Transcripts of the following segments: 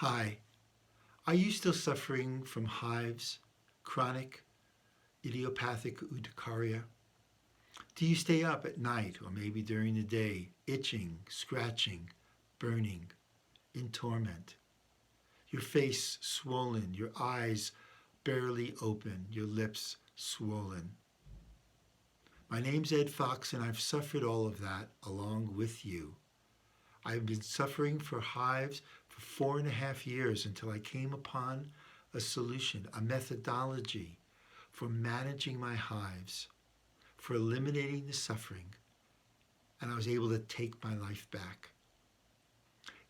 Hi, are you still suffering from hives, chronic idiopathic urticaria? Do you stay up at night or maybe during the day, itching, scratching, burning, in torment? Your face swollen, your eyes barely open, your lips swollen. My name's Ed Fox and I've suffered all of that along with you. I've been suffering for hives for 4.5 years until I came upon a solution, a methodology for managing my hives, for eliminating the suffering, and I was able to take my life back.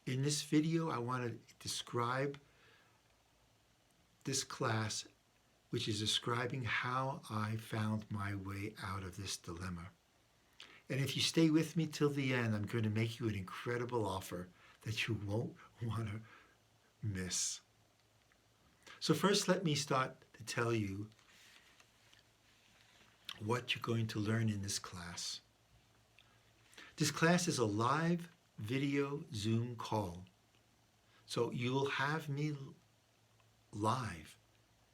In this video, I want to describe this class, which is describing how I found my way out of this dilemma. And if you stay with me till the end, I'm going to make you an incredible offer that you won't want to miss. So first, let me start to tell you what you're going to learn in this class. This class is a live video Zoom call. So you'll have me live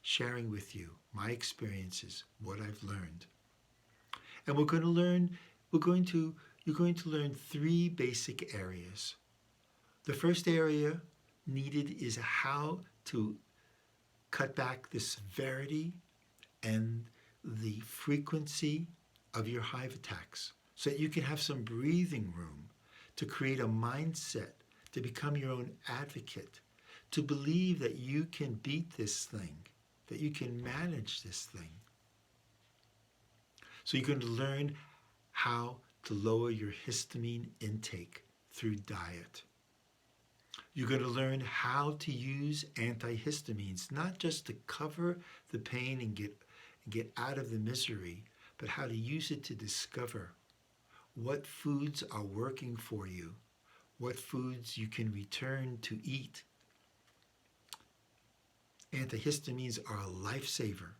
sharing with you my experiences, what I've learned. And you're going to learn 3 basic areas. The first area needed is how to cut back the severity and the frequency of your hive attacks so that you can have some breathing room to create a mindset, to become your own advocate, to believe that you can beat this thing, that you can manage this thing. So you're going to learn how to lower your histamine intake through diet. You're going to learn how to use antihistamines, not just to cover the pain and get out of the misery, but how to use it to discover what foods are working for you, what foods you can return to eat. Antihistamines are a lifesaver.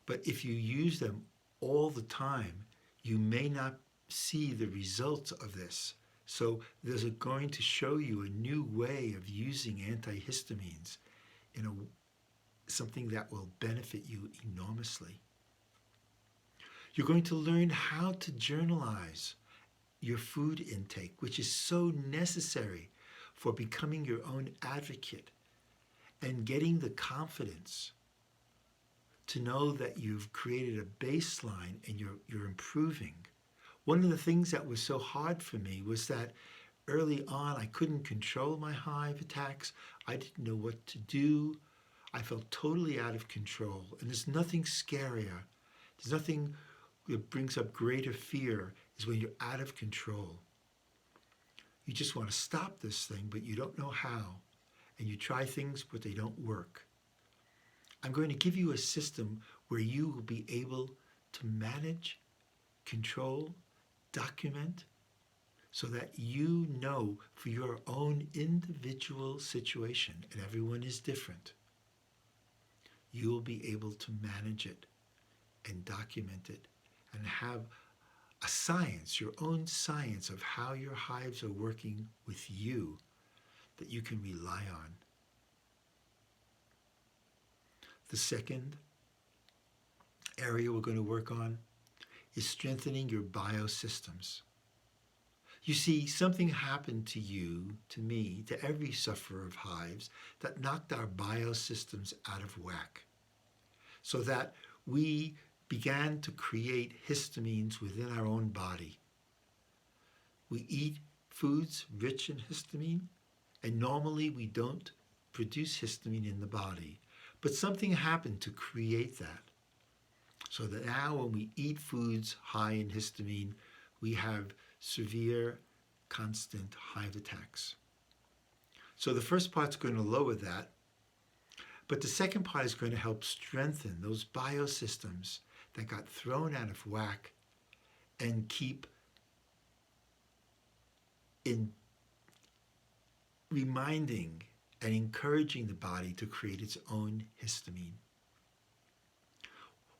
But if you use them all the time, you may not see the results of this. So there's going to show you a new way of using antihistamines in something that will benefit you enormously. You're going to learn how to journalize your food intake, which is so necessary for becoming your own advocate and getting the confidence to know that you've created a baseline and you're improving. One of the things that was so hard for me was that early on I couldn't control my hive attacks. I didn't know what to do. I felt totally out of control. And there's nothing scarier. There's nothing that brings up greater fear is when you're out of control. You just want to stop this thing, but you don't know how. And you try things, but they don't work. I'm going to give you a system where you will be able to manage, control, document, so that you know for your own individual situation, and everyone is different, you will be able to manage it and document it and have a science, your own science of how your hives are working with you that you can rely on. The second area we're going to work on is strengthening your biosystems. You see, something happened to you, to me, to every sufferer of hives that knocked our biosystems out of whack, so that we began to create histamines within our own body. We eat foods rich in histamine, and normally we don't produce histamine in the body. But something happened to create that. So that now when we eat foods high in histamine, we have severe, constant hive attacks. So the first part's going to lower that, but the second part is going to help strengthen those biosystems that got thrown out of whack and keep in reminding and encouraging the body to create its own histamine.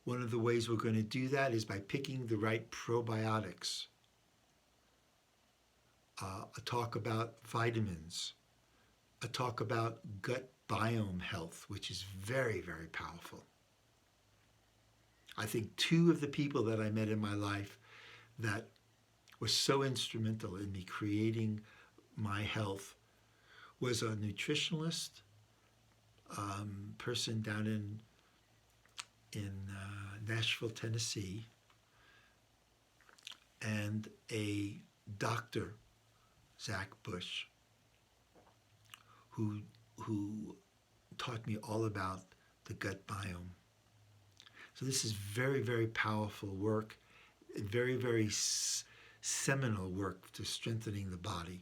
One of the ways we're going to do that is by picking the right probiotics. a talk about vitamins, a talk about gut biome health, which is very, very powerful. I think two of the people that I met in my life that were so instrumental in me creating my health was a nutritionalist person down in Nashville, Tennessee, and a doctor, Zach Bush, who taught me all about the gut biome. So this is very, very powerful work, very, very seminal work to strengthening the body.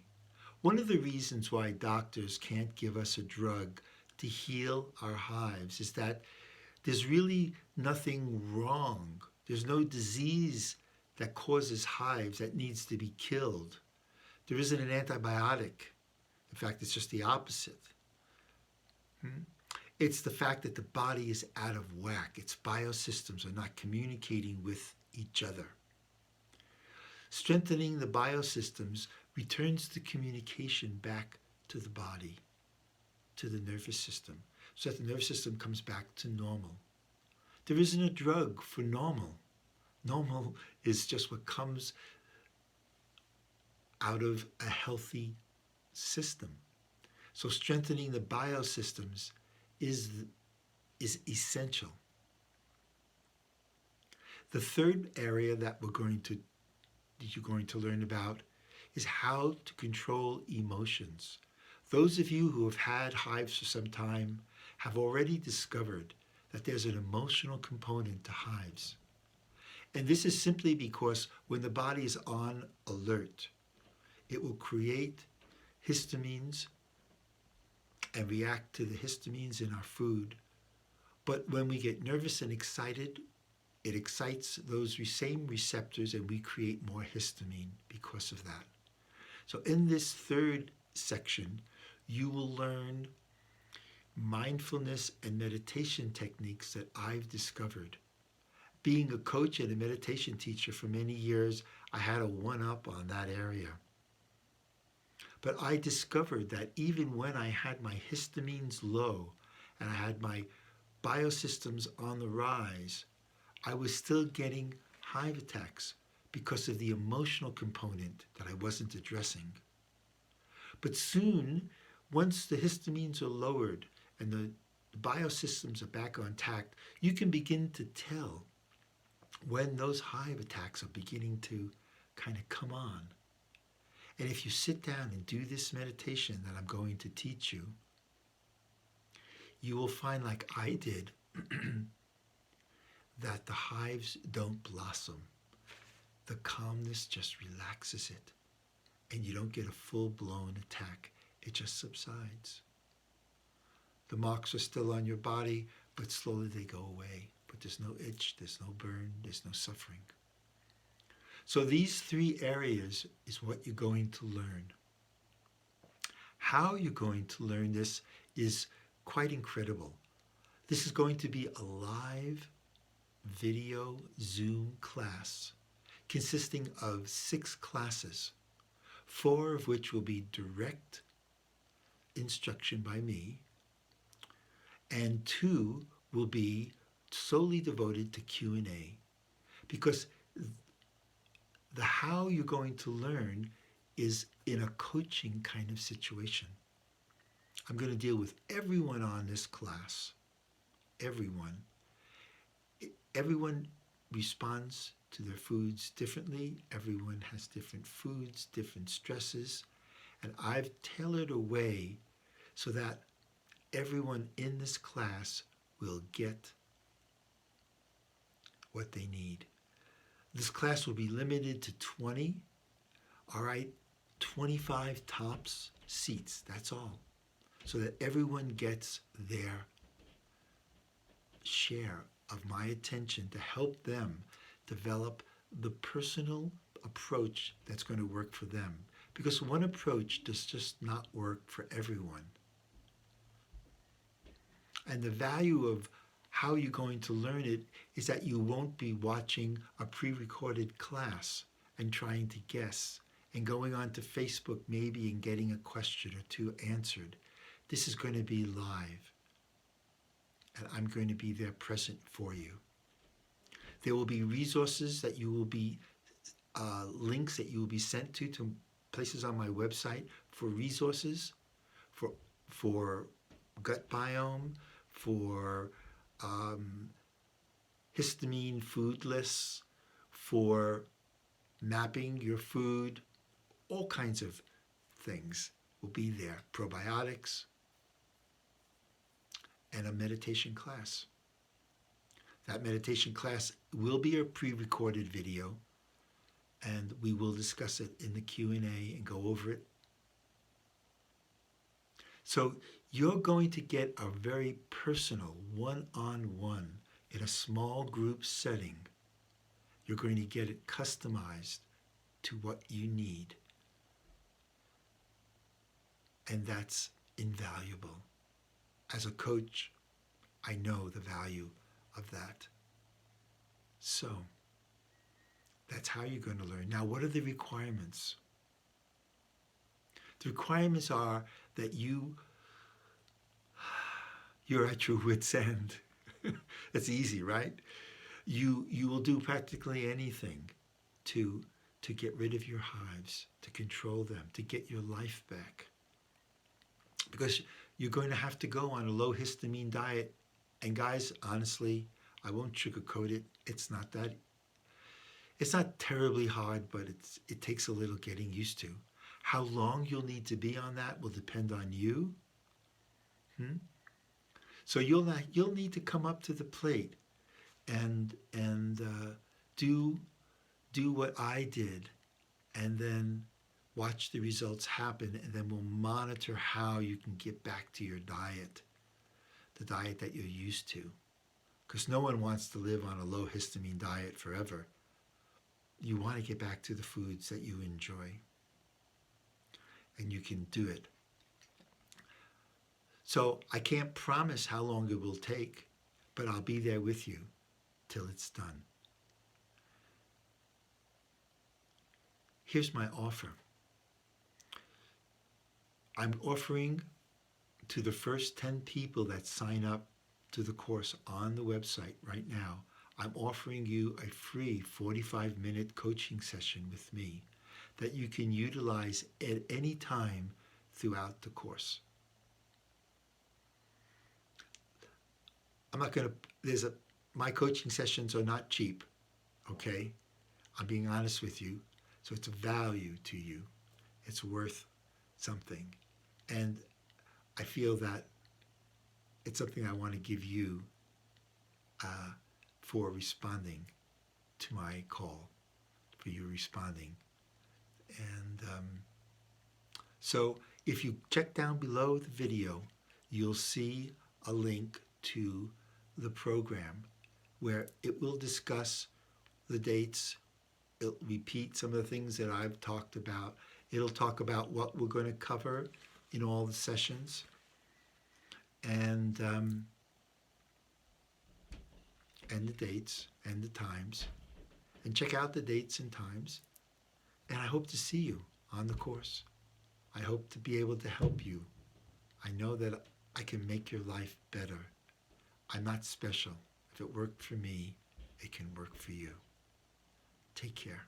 One of the reasons why doctors can't give us a drug to heal our hives is that there's really nothing wrong. There's no disease that causes hives that needs to be killed. There isn't an antibiotic. In fact, it's just the opposite. It's the fact that the body is out of whack. Its biosystems are not communicating with each other. Strengthening the biosystems returns the communication back to the body, to the nervous system, so that the nervous system comes back to normal. There isn't a drug for normal. Normal is just what comes out of a healthy system. So strengthening the biosystems is essential. The third area that you're going to learn about is how to control emotions. Those of you who have had hives for some time have already discovered that there's an emotional component to hives. And this is simply because when the body is on alert, it will create histamines and react to the histamines in our food. But when we get nervous and excited, it excites those same receptors and we create more histamine because of that. So in this third section, you will learn mindfulness and meditation techniques that I've discovered. Being a coach and a meditation teacher for many years, I had a one-up on that area. But I discovered that even when I had my histamines low and I had my biosystems on the rise, I was still getting hive attacks because of the emotional component that I wasn't addressing. But soon, once the histamines are lowered and the biosystems are back on tact, you can begin to tell when those hive attacks are beginning to kind of come on. And if you sit down and do this meditation that I'm going to teach you, you will find, like I did, that the hives don't blossom. The calmness just relaxes it, and you don't get a full-blown attack. It just subsides. The marks are still on your body, but slowly they go away. But there's no itch, there's no burn, there's no suffering. So these three areas is what you're going to learn. How you're going to learn this is quite incredible. This is going to be a live video Zoom class consisting of 6 classes, 4 of which will be direct instruction by me, and 2 will be solely devoted to Q&A, because the how you're going to learn is in a coaching kind of situation. I'm going to deal with everyone on this class. Everyone. Everyone responds to their foods differently. Everyone has different foods, different stresses. And I've tailored a way so that everyone in this class will get what they need. This class will be limited to 20, all right, 25 tops seats, that's all, so that everyone gets their share of my attention to help them develop the personal approach that's going to work for them. Because one approach does just not work for everyone. And the value of how you're going to learn it is that you won't be watching a pre-recorded class and trying to guess and going on to Facebook maybe and getting a question or two answered. This is going to be live, and I'm going to be there present for you. There will be resources that you will be, links that you will be sent to places on my website for resources, for gut biome, for histamine food lists, for mapping your food, all kinds of things will be there. Probiotics, and a meditation class. That meditation class will be a pre-recorded video, and we will discuss it in the Q&A and go over it. So you're going to get a very personal one-on-one in a small group setting. You're going to get it customized to what you need. And that's invaluable. As a coach, I know the value of that. So that's how you're going to learn. Now, what are the requirements? The requirements are that you're at your wit's end. It's easy, right? You will do practically anything to get rid of your hives, to control them, to get your life back. Because you're going to have to go on a low histamine diet. And guys, honestly, I won't sugarcoat it. It's not terribly hard, but it takes a little getting used to. How long you'll need to be on that will depend on you. So you'll need to come up to the plate and do what I did, and then watch the results happen, and then we'll monitor how you can get back to your diet, the diet that you're used to. Because no one wants to live on a low histamine diet forever. You want to get back to the foods that you enjoy. And you can do it. So I can't promise how long it will take, but I'll be there with you till it's done. Here's my offer. I'm offering to the first 10 people that sign up to the course on the website right now, I'm offering you a free 45-minute coaching session with me that you can utilize at any time throughout the course. My coaching sessions are not cheap, okay? I'm being honest with you. So it's a value to you. It's worth something. And I feel that it's something I want to give you for responding to my call, for you responding. And so if you check down below the video, you'll see a link to the program where it will discuss the dates. It'll repeat some of the things that I've talked about. It'll talk about what we're going to cover in all the sessions. And the dates and the times. And check out the dates and times. And I hope to see you on the course. I hope to be able to help you. I know that I can make your life better. I'm not special. If it worked for me, it can work for you. Take care.